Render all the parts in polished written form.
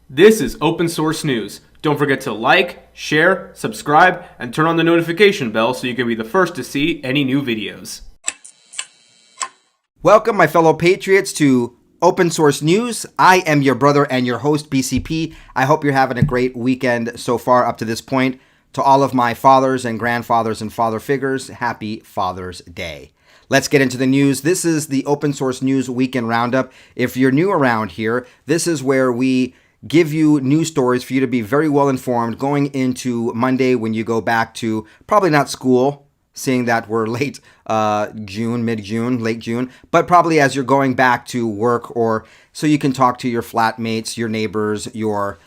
This is Open Source News. Don't forget to like, share, subscribe, and turn on the notification bell so you can be the first to see any new videos. Welcome, my fellow patriots, to Open Source News. I am your brother and your host, BCP. I hope you're having a great weekend so far up to this point. To all of my fathers and grandfathers and father figures, happy Father's Day. Let's get into the news. This is the Open Source News Weekend Roundup. If you're new around here, this is where we give you news stories for you to be very well informed going into Monday when you go back to probably not school, seeing that we're late June, mid-June, late June, but probably as you're going back to work, or so you can talk to your flatmates, your neighbors, your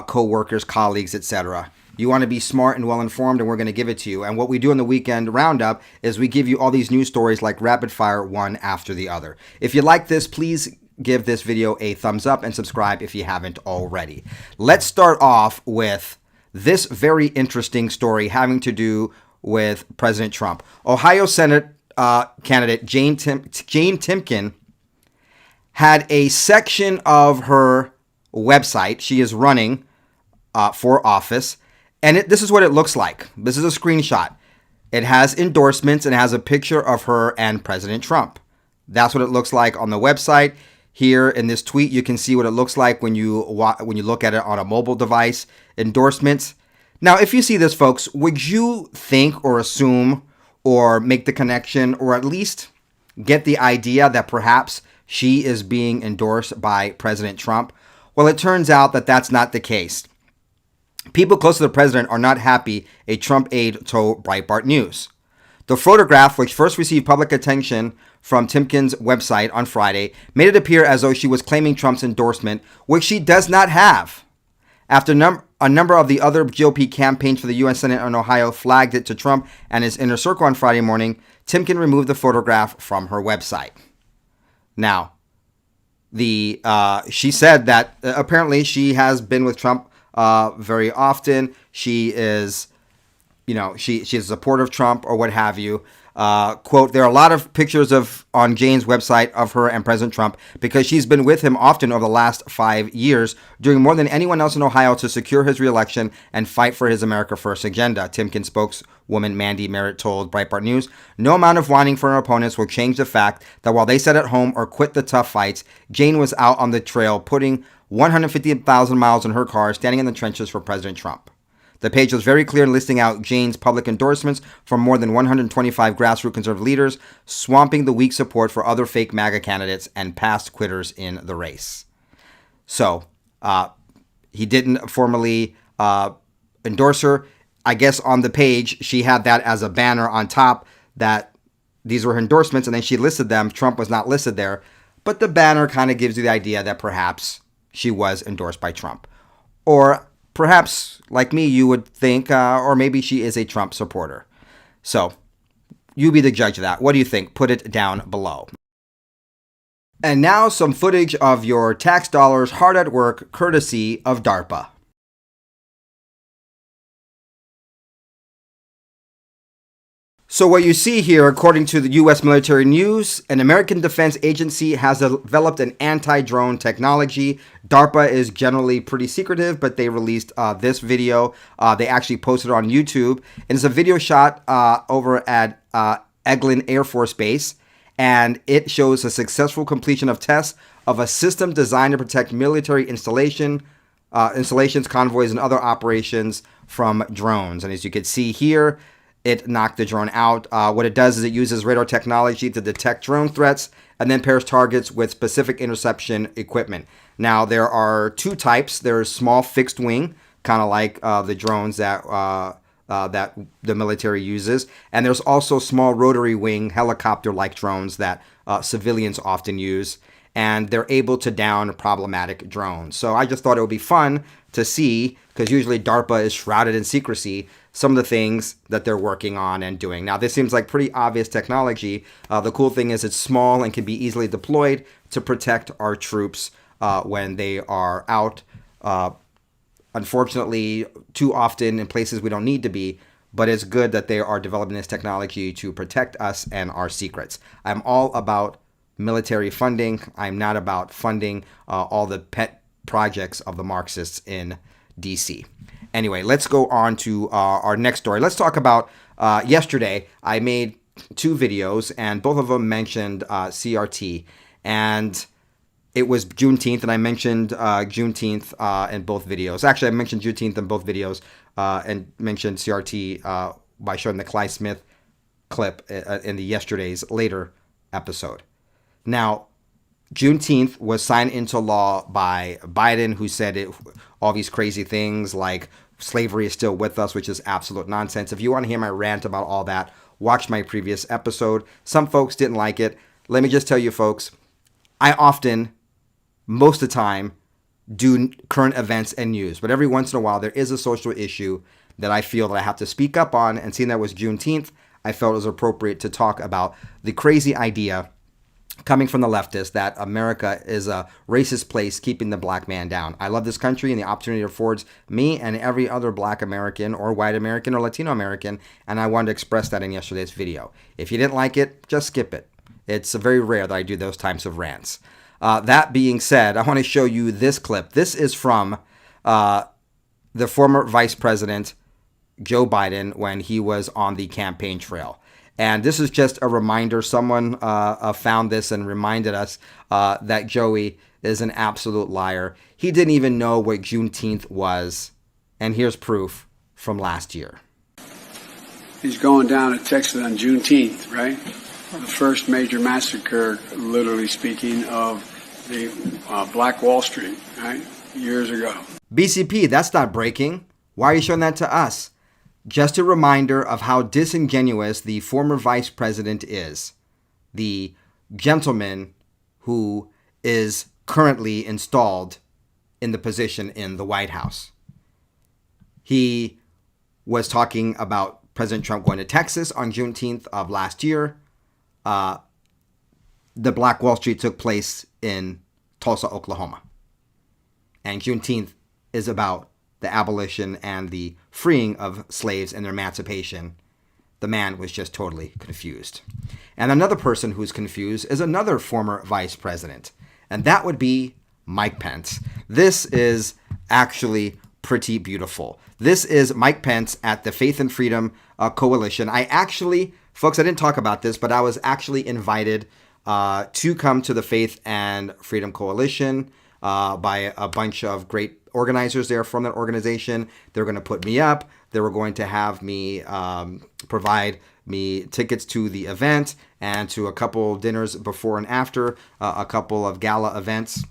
co-workers, colleagues, etc. You want to be smart and well informed, and we're going to give it to you. And what we do in the weekend roundup is we give you all these news stories like rapid fire, one after the other. If you like this, please give this video a thumbs up and subscribe if you haven't already. Let's start off with this very interesting story having to do with President Trump. Ohio Senate candidate Jane Timken had a section of her website. She is running for office, and this is what it looks like. This is a screenshot. It has endorsements and it has a picture of her and President Trump. That's what it looks like on the website. Here in this tweet, you can see what it looks like when you look at it on a mobile device. Endorsements. Now, if you see this, folks, would you think or assume or make the connection or at least get the idea that perhaps she is being endorsed by President Trump? Well, it turns out that that's not the case. People close to the president are not happy, a Trump aide told Breitbart News. The photograph, which first received public attention from Timken's website on Friday, made it appear as though she was claiming Trump's endorsement, which she does not have. After a number of the other GOP campaigns for the U.S. Senate in Ohio flagged it to Trump and his inner circle on Friday morning, Timken removed the photograph from her website. Now, she said that apparently she has been with Trump very often. She is, she's a supporter of Trump or what have you. Quote, there are a lot of pictures on Jane's website of her and President Trump because she's been with him often over the last 5 years, doing more than anyone else in Ohio to secure his reelection and fight for his America First agenda, Timken spokeswoman Mandy Merritt told Breitbart News. No amount of whining for her opponents will change the fact that while they sat at home or quit the tough fights, Jane was out on the trail putting 150,000 miles in her car, standing in the trenches for President Trump. The page was very clear in listing out Jane's public endorsements from more than 125 grassroots conservative leaders, swamping the weak support for other fake MAGA candidates and past quitters in the race. So, he didn't formally endorse her. I guess on the page, she had that as a banner on top that these were her endorsements, and then she listed them. Trump was not listed there. But the banner kind of gives you the idea that perhaps she was endorsed by Trump. Or perhaps, like me, you would think, or maybe she is a Trump supporter. So, you be the judge of that. What do you think? Put it down below. And now some footage of your tax dollars hard at work, courtesy of DARPA. So what you see here, according to the U.S. military news, an American defense agency has developed an anti-drone technology. DARPA is generally pretty secretive, but they released this video. They actually posted it on YouTube. And it's a video shot over at Eglin Air Force Base, and it shows a successful completion of tests of a system designed to protect military installations, convoys, and other operations from drones. And as you can see here, it knocked the drone out. What it does is it uses radar technology to detect drone threats and then pairs targets with specific interception equipment. Now, there are two types. There's small fixed wing, kind of like the drones that the military uses. And there's also small rotary wing helicopter-like drones that civilians often use. And they're able to down problematic drones. So I just thought it would be fun to see, because usually DARPA is shrouded in secrecy, some of the things that they're working on and doing. Now, this seems like pretty obvious technology. The cool thing is it's small and can be easily deployed to protect our troops when they are out. Unfortunately, too often in places we don't need to be, but it's good that they are developing this technology to protect us and our secrets. I'm all about military funding. I'm not about funding all the pet projects of the Marxists in D.C. Anyway, let's go on to our next story. Let's talk about yesterday. I made 2 videos, and both of them mentioned CRT. And it was Juneteenth, and I mentioned Juneteenth in both videos. Actually, I mentioned Juneteenth in both videos and mentioned CRT by showing the Clyde Smith clip in the yesterday's later episode. Now, Juneteenth was signed into law by Biden, who said all these crazy things like slavery is still with us, which is absolute nonsense. If you want to hear my rant about all that, watch my previous episode. Some folks didn't like it. Let me just tell you, folks, I often, most of the time, do current events and news. But every once in a while, there is a social issue that I feel that I have to speak up on. And seeing that was Juneteenth, I felt it was appropriate to talk about the crazy idea coming from the leftists that America is a racist place keeping the black man down. I love this country and the opportunity it affords me and every other black American or white American or Latino American, and I wanted to express that in yesterday's video. If you didn't like it, just skip it. It's very rare that I do those types of rants. That being said, I want to show you this clip. This is from the former Vice President Joe Biden when he was on the campaign trail. And this is just a reminder. Someone found this and reminded us that Joey is an absolute liar. He didn't even know what Juneteenth was. And here's proof from last year. He's going down to Texas on Juneteenth, right? The first major massacre, literally speaking, of the Black Wall Street, right? Years ago. BCP, that's not breaking. Why are you showing that to us? Just a reminder of how disingenuous the former vice president is. The gentleman who is currently installed in the position in the White House. He was talking about President Trump going to Texas on Juneteenth of last year. The Black Wall Street took place in Tulsa, Oklahoma. And Juneteenth is about the abolition and the freeing of slaves and their emancipation. The man was just totally confused. And another person who's confused is another former vice president, and that would be Mike Pence. This is actually pretty beautiful. This is Mike Pence at the Faith and Freedom Coalition. Folks, I didn't talk about this, but I was actually invited to come to the Faith and Freedom Coalition by a bunch of great organizers there from that organization. They're going to put me up. They were going to have me provide me tickets to the event and to a couple dinners before and after, a couple of gala events.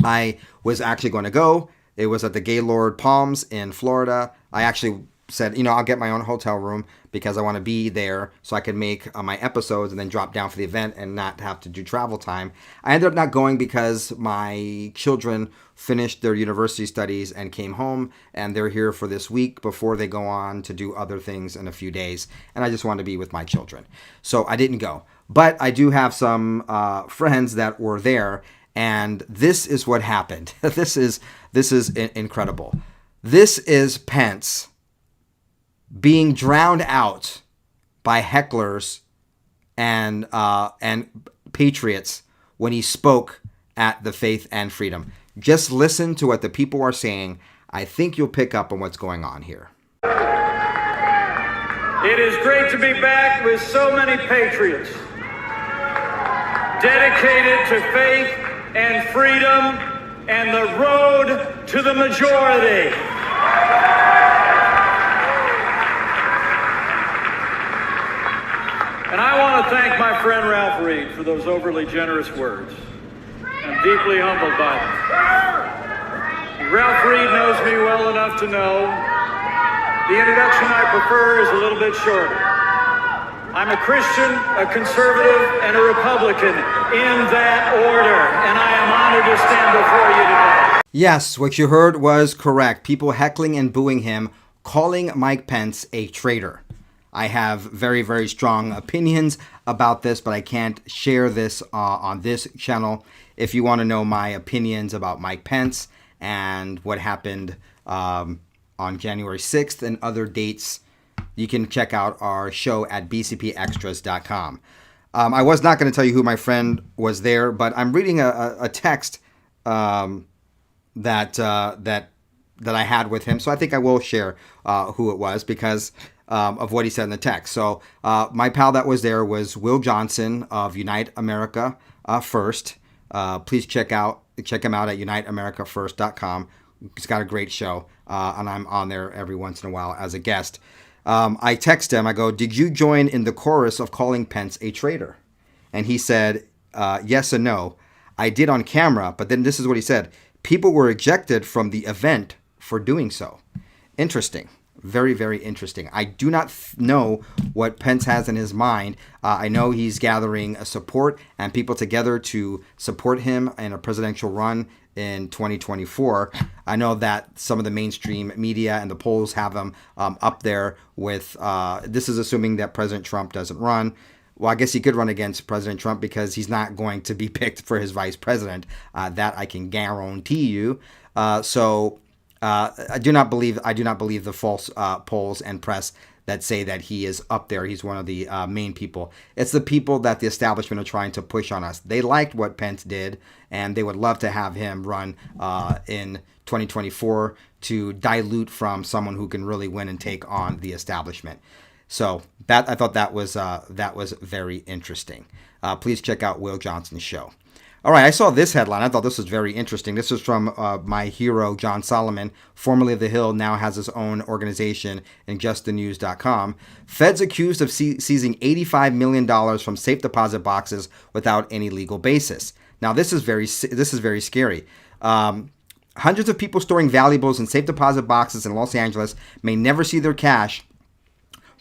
I was actually going to go. It was at the Gaylord Palms in Florida. I actually said, I'll get my own hotel room because I want to be there so I can make my episodes and then drop down for the event and not have to do travel time. I ended up not going because my children finished their university studies and came home, and they're here for this week before they go on to do other things in a few days. And I just wanted to be with my children. So I didn't go. But I do have some friends that were there, and this is what happened. This is incredible. This is Pence being drowned out by hecklers and patriots when he spoke at the Faith and Freedom. Just listen to what the people are saying. I think you'll pick up on what's going on here. It is great to be back with so many patriots dedicated to faith and freedom and the road to the majority. And I want to thank my friend Ralph Reed for those overly generous words. I'm deeply humbled by them. Ralph Reed knows me well enough to know the introduction I prefer is a little bit shorter. I'm a Christian, a conservative, and a Republican in that order, and I am honored to stand before you today. Yes, what you heard was correct. People heckling and booing him, calling Mike Pence a traitor. I have very, very strong opinions about this, but I can't share this on this channel. If you want to know my opinions about Mike Pence and what happened on January 6th and other dates, you can check out our show at bcpextras.com. I was not going to tell you who my friend was there, but I'm reading a text that that I had with him. So I think I will share who it was because of what he said in the text. So my pal that was there was Will Johnson of Unite America First. Please check him out at uniteamericafirst.com. He's got a great show, and I'm on there every once in a while as a guest. I text him. I go, "Did you join in the chorus of calling Pence a traitor?" And he said, yes and no. I did on camera, but then this is what he said. People were ejected from the event for doing so. Interesting. Very, very interesting. I do not know what Pence has in his mind. I know he's gathering support and people together to support him in a presidential run in 2024. I know that some of the mainstream media and the polls have him up there with, this is assuming that President Trump doesn't run. Well, I guess he could run against President Trump because he's not going to be picked for his vice president. That I can guarantee you. I do not believe the false polls and press that say that he is up there. He's one of the main people. It's the people that the establishment are trying to push on us. They liked what Pence did, and they would love to have him run in 2024 to dilute from someone who can really win and take on the establishment. So that I thought that was very interesting. Please check out Will Johnson's show. All right, I saw this headline. I thought this was very interesting. This is from my hero, John Solomon, formerly of The Hill, now has his own organization in justthenews.com. Feds accused of seizing $85 million from safe deposit boxes without any legal basis. Now, this is very scary. Hundreds of people storing valuables in safe deposit boxes in Los Angeles may never see their cash,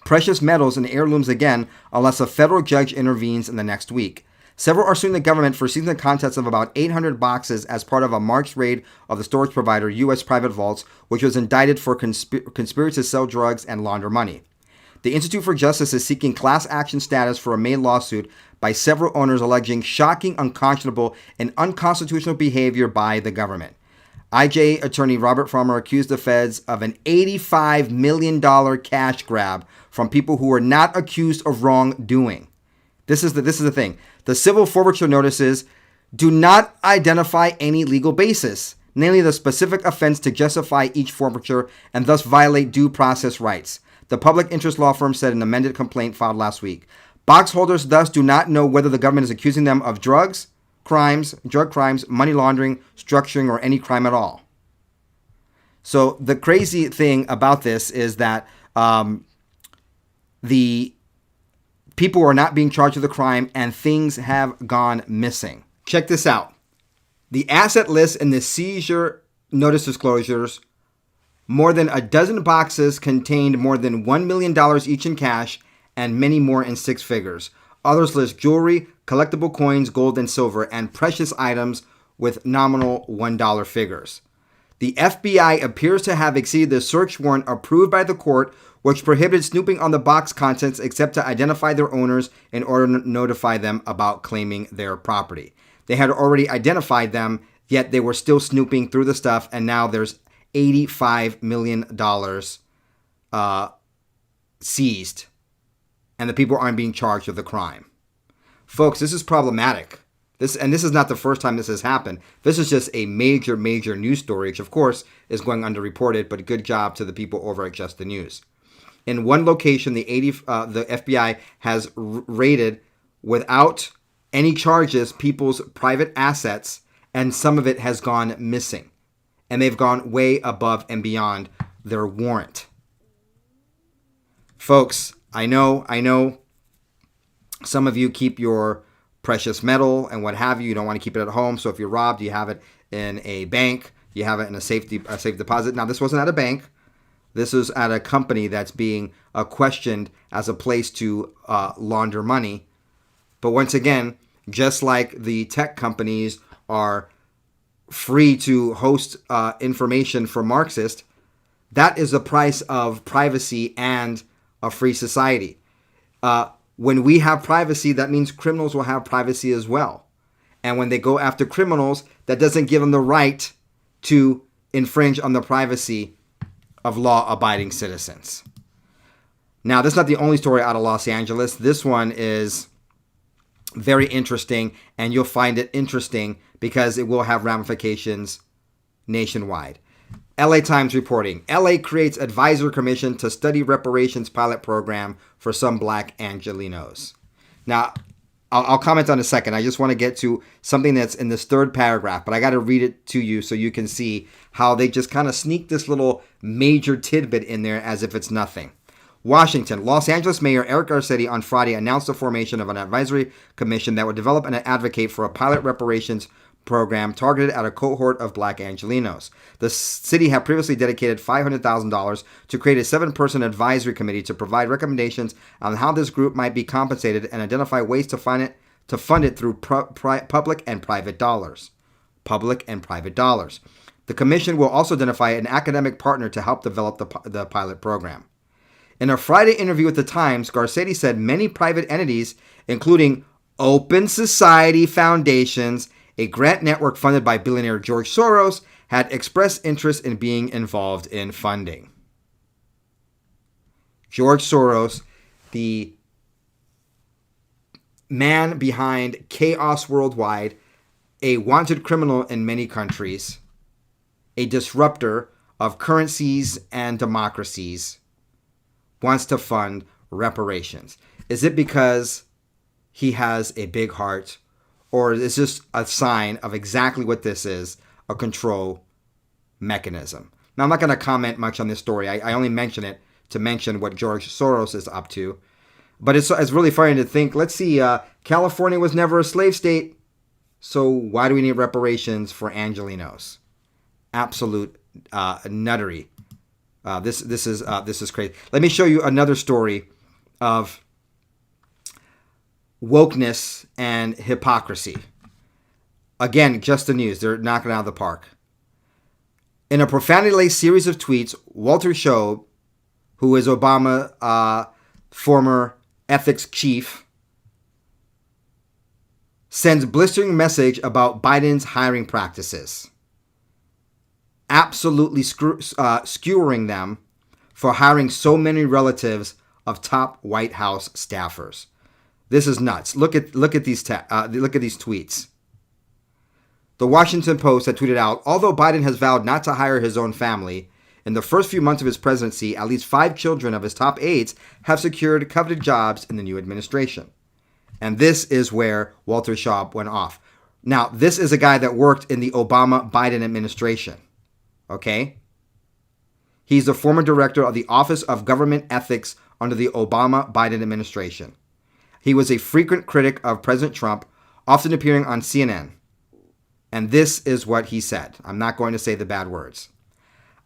precious metals, and heirlooms again unless a federal judge intervenes in the next week. Several are suing the government for seizing the contents of about 800 boxes as part of a March raid of the storage provider U.S. Private Vaults, which was indicted for conspiracy to sell drugs and launder money. The Institute for Justice is seeking class action status for a May lawsuit by several owners alleging shocking, unconscionable, and unconstitutional behavior by the government. IJ attorney Robert Farmer accused the feds of an $85 million cash grab from people who were not accused of wrongdoing. This is the thing. The civil forfeiture notices do not identify any legal basis, namely the specific offense to justify each forfeiture and thus violate due process rights. The public interest law firm said in an amended complaint filed last week. Box holders thus do not know whether the government is accusing them of drug crimes, money laundering, structuring, or any crime at all. So the crazy thing about this is that the people are not being charged with the crime and things have gone missing. Check this out. The asset list and the seizure notice disclosures, more than a dozen boxes contained more than $1 million each in cash and many more in six figures. Others list jewelry, collectible coins, gold and silver, and precious items with nominal $1 figures. The FBI appears to have exceeded the search warrant approved by the court, which prohibited snooping on the box contents except to identify their owners in order to notify them about claiming their property. They had already identified them, yet they were still snooping through the stuff, and now there's $85 million seized, and the people aren't being charged with the crime. Folks, this is problematic. This is not the first time this has happened. This is just a major, major news story, which of course is going underreported, but good job to the people over at Just the News. In one location, the FBI has raided without any charges people's private assets, and some of it has gone missing. And they've gone way above and beyond their warrant. Folks, I know some of you keep your precious metal and what have you. You don't want to keep it at home. So if you're robbed, you have it in a bank. You have it in a safe deposit. Now, this wasn't at a bank. This is at a company that's being questioned as a place to launder money. But once again, just like the tech companies are free to host information for Marxists, that is the price of privacy and a free society. When we have privacy, that means criminals will have privacy as well. And when they go after criminals, that doesn't give them the right to infringe on the privacy of law-abiding citizens. Now, this is not the only story out of Los Angeles. This one is very interesting, and you'll find it interesting because it will have ramifications nationwide. LA Times reporting, LA creates advisor commission to study reparations pilot program for some black Angelenos. Now, I'll comment on a second. I just want to get to something that's in this third paragraph, but I got to read it to you so you can see how they just kind of sneak this little major tidbit in there as if it's nothing. Washington, Los Angeles Mayor Eric Garcetti on Friday announced the formation of an advisory commission that would develop and advocate for a pilot reparations program targeted at a cohort of black Angelenos. The city had previously dedicated $500,000 to create a 7-person advisory committee to provide recommendations on how this group might be compensated and identify ways to fund it through public and private dollars. Public and private dollars. The commission will also identify an academic partner to help develop the pilot program. In a Friday interview with The Times, Garcetti said many private entities, including Open Society Foundations, a grant network funded by billionaire George Soros, had expressed interest in being involved in funding. George Soros, the man behind chaos worldwide, a wanted criminal in many countries, a disruptor of currencies and democracies, wants to fund reparations. Is it because he has a big heart, or is this a sign of exactly what this is, a control mechanism? Now, I'm not going to comment much on this story. I only mention it to mention what George Soros is up to. But it's really funny to think, let's see, California was never a slave state, so why do we need reparations for Angelenos? Absolute nuttery. This is crazy. Let me show you another story of wokeness and hypocrisy. Again, just the news. They're knocking it out of the park. In a profanity-laced series of tweets, Walter Shaub, who is Obama former ethics chief, sends blistering message about Biden's hiring practices, absolutely skewering them for hiring so many relatives of top White House staffers. This is nuts. Look at these tweets. The Washington Post had tweeted out, although Biden has vowed not to hire his own family, in the first few months of his presidency, at least 5 children of his top aides have secured coveted jobs in the new administration. And this is where Walter Shaub went off. Now, this is a guy that worked in the Obama-Biden administration. Okay? He's the former director of the Office of Government Ethics under the Obama-Biden administration. He was a frequent critic of President Trump, often appearing on CNN. And this is what he said. I'm not going to say the bad words.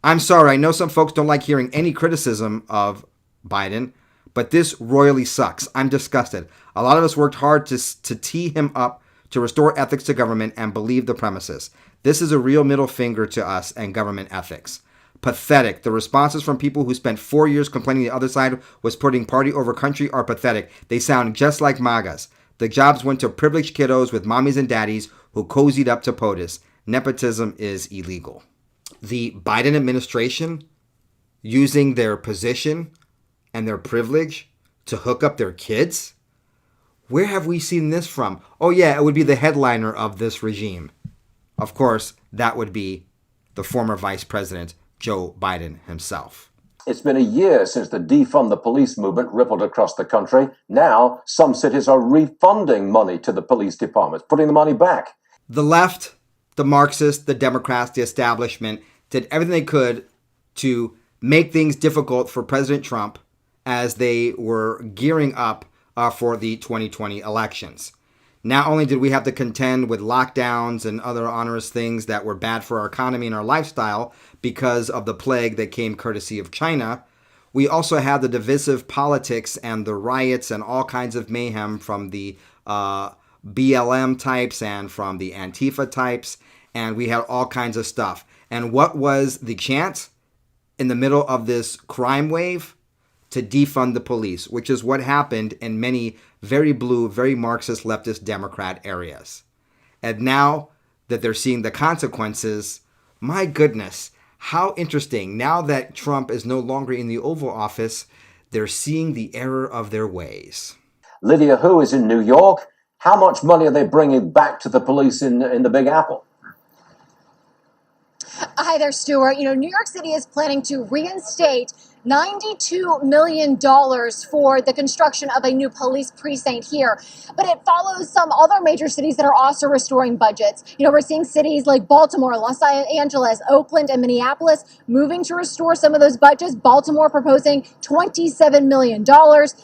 I'm sorry, I know some folks don't like hearing any criticism of Biden, but this royally sucks. I'm disgusted. A lot of us worked hard to tee him up to restore ethics to government and believe the premises. This is a real middle finger to us and government ethics. Pathetic. The responses from people who spent 4 years complaining the other side was putting party over country are pathetic. They sound just like MAGAs. The jobs went to privileged kiddos with mommies and daddies who cozied up to POTUS. Nepotism is illegal. The Biden administration using their position and their privilege to hook up their kids? Where have we seen this from? Oh yeah, it would be the headliner of this regime. Of course, that would be the former Vice President Joe Biden himself. It's been a year since the defund the police movement rippled across the country. Now, some cities are refunding money to the police departments, putting the money back. The left, the Marxists, the Democrats, the establishment did everything they could to make things difficult for President Trump as they were gearing up for the 2020 elections. Not only did we have to contend with lockdowns and other onerous things that were bad for our economy and our lifestyle because of the plague that came courtesy of China, we also had the divisive politics and the riots and all kinds of mayhem from the BLM types and from the Antifa types, and we had all kinds of stuff. And what was the chant in the middle of this crime wave? To defund the police, which is what happened in many very blue, very Marxist, leftist, Democrat areas. And now that they're seeing the consequences, my goodness, how interesting. Now that Trump is no longer in the Oval Office, they're seeing the error of their ways. Lydia Hu is in New York. How much money are they bringing back to the police in the Big Apple? Hi there, Stuart. New York City is planning to reinstate $92 million for the construction of a new police precinct here. But it follows some other major cities that are also restoring budgets. We're seeing cities like Baltimore, Los Angeles, Oakland, and Minneapolis moving to restore some of those budgets. Baltimore proposing $27 million.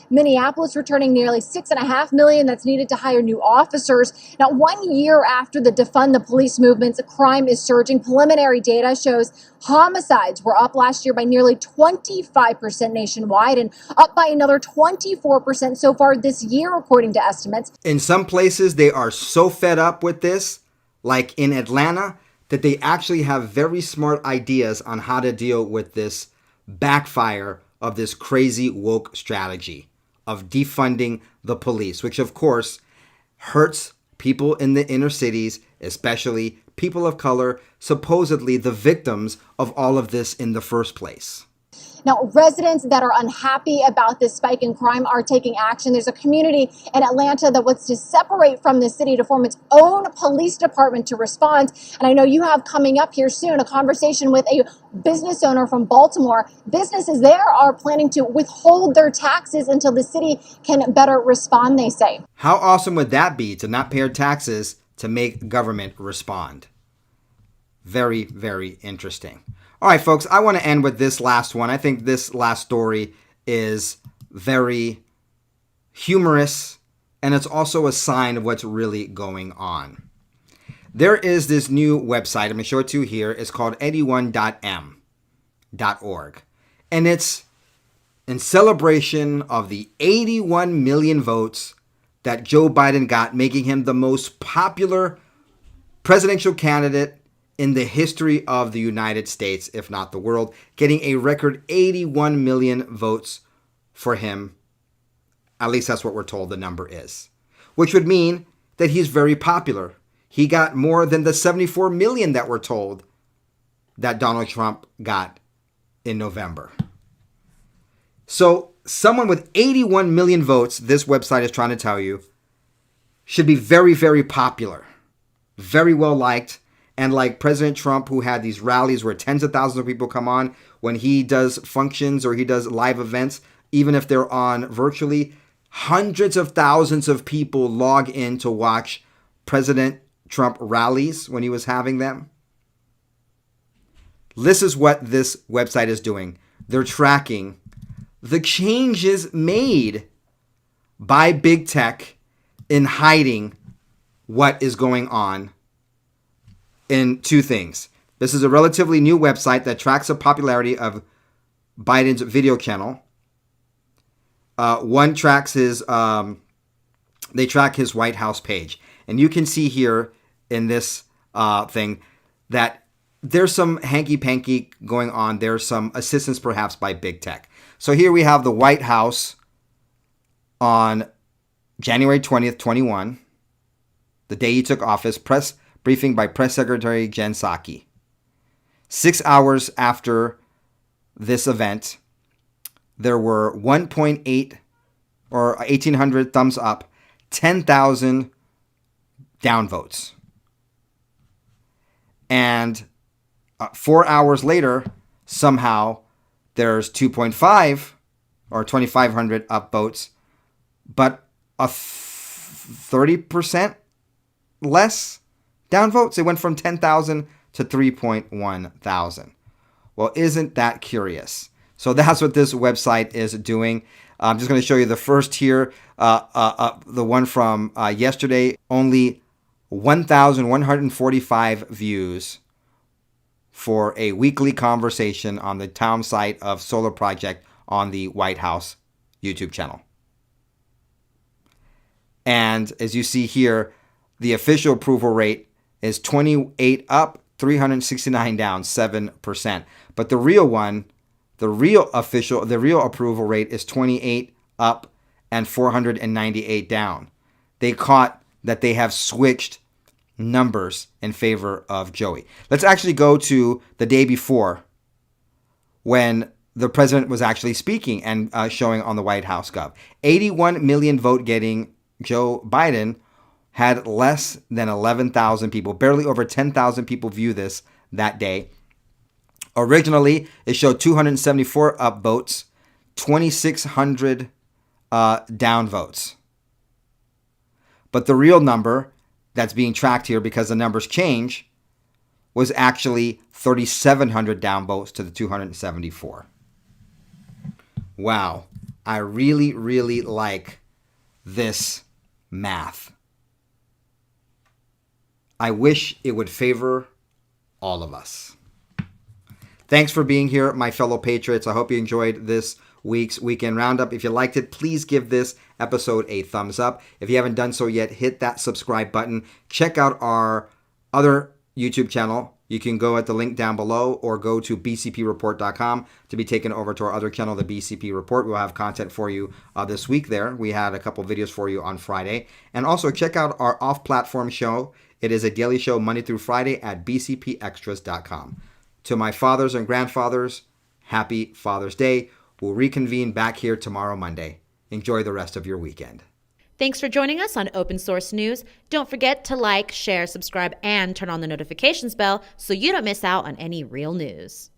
Minneapolis returning nearly $6.5 million that's needed to hire new officers. Now, 1 year after the defund the police movements, crime is surging. Preliminary data shows homicides were up last year by nearly 25% nationwide and up by another 24% so far this year, according to estimates. In some places, they are so fed up with this, like in Atlanta, that they actually have very smart ideas on how to deal with this backfire of this crazy woke strategy of defunding the police, which of course hurts people in the inner cities, especially people of color, supposedly the victims of all of this in the first place. Now, residents that are unhappy about this spike in crime are taking action. There's a community in Atlanta that wants to separate from the city to form its own police department to respond. And I know you have coming up here soon a conversation with a business owner from Baltimore. Businesses there are planning to withhold their taxes until the city can better respond, they say. How awesome would that be to not pay your taxes to make government respond? Very, very interesting. All right, folks, I want to end with this last one. I think this last story is very humorous, and it's also a sign of what's really going on. There is this new website. I'm going to show it to you here. It's called 81.m.org. And it's in celebration of the 81 million votes that Joe Biden got, making him the most popular presidential candidate in the history of the United States, if not the world, getting a record 81 million votes for him. At least that's what we're told the number is, which would mean that he's very popular. He got more than the 74 million that we're told that Donald Trump got in November. So someone with 81 million votes, this website is trying to tell you, should be very, very popular, very well liked. And like President Trump, who had these rallies where tens of thousands of people come on, when he does functions or he does live events, even if they're on virtually, hundreds of thousands of people log in to watch President Trump rallies when he was having them. This is what this website is doing. They're tracking the changes made by big tech in hiding what is going on in two things. This is a relatively new website that tracks the popularity of Biden's video channel. One tracks his, they track his White House page. And you can see here in this thing that there's some hanky-panky going on. There's some assistance perhaps by big tech. So here we have the White House on January 20th, 21, the day he took office, press briefing by Press Secretary Jen Psaki. 6 hours after this event, there were 1.8 or 1,800 thumbs up, 10,000 downvotes. And 4 hours later, somehow there's 2.5 or 2,500 upvotes, but a 30% less downvotes. It went from 10,000 to 3.1 thousand. Well, isn't that curious? So that's what this website is doing. I'm just going to show you the first here, the one from yesterday. Only 1,145 views for a weekly conversation on the town site of Solar Project on the White House YouTube channel. And as you see here, the official approval rate is 28 up, 369 down, 7%. But the real one, the real approval rate is 28 up and 498 down. They caught that they have switched numbers in favor of Joey. Let's actually go to the day before when the president was actually speaking and showing on the White House Gov. 81 million vote getting Joe Biden had less than 11,000 people, barely over 10,000 people view this that day. Originally, it showed 274 upvotes, 2,600 downvotes. But the real number that's being tracked here, because the numbers change, was actually 3,700 downvotes to the 274. Wow. I really, really like this math. I wish it would favor all of us. Thanks for being here, my fellow patriots. I hope you enjoyed this week's Weekend Roundup. If you liked it, please give this episode a thumbs up. If you haven't done so yet, hit that subscribe button. Check out our other YouTube channel. You can go at the link down below or go to bcpreport.com to be taken over to our other channel, the BCP Report. We'll have content for you this week there. We had a couple videos for you on Friday. And also check out our off-platform show. It is a daily show Monday through Friday at bcpextras.com. To my fathers and grandfathers, happy Father's Day. We'll reconvene back here tomorrow, Monday. Enjoy the rest of your weekend. Thanks for joining us on Open Source News. Don't forget to like, share, subscribe, and turn on the notifications bell so you don't miss out on any real news.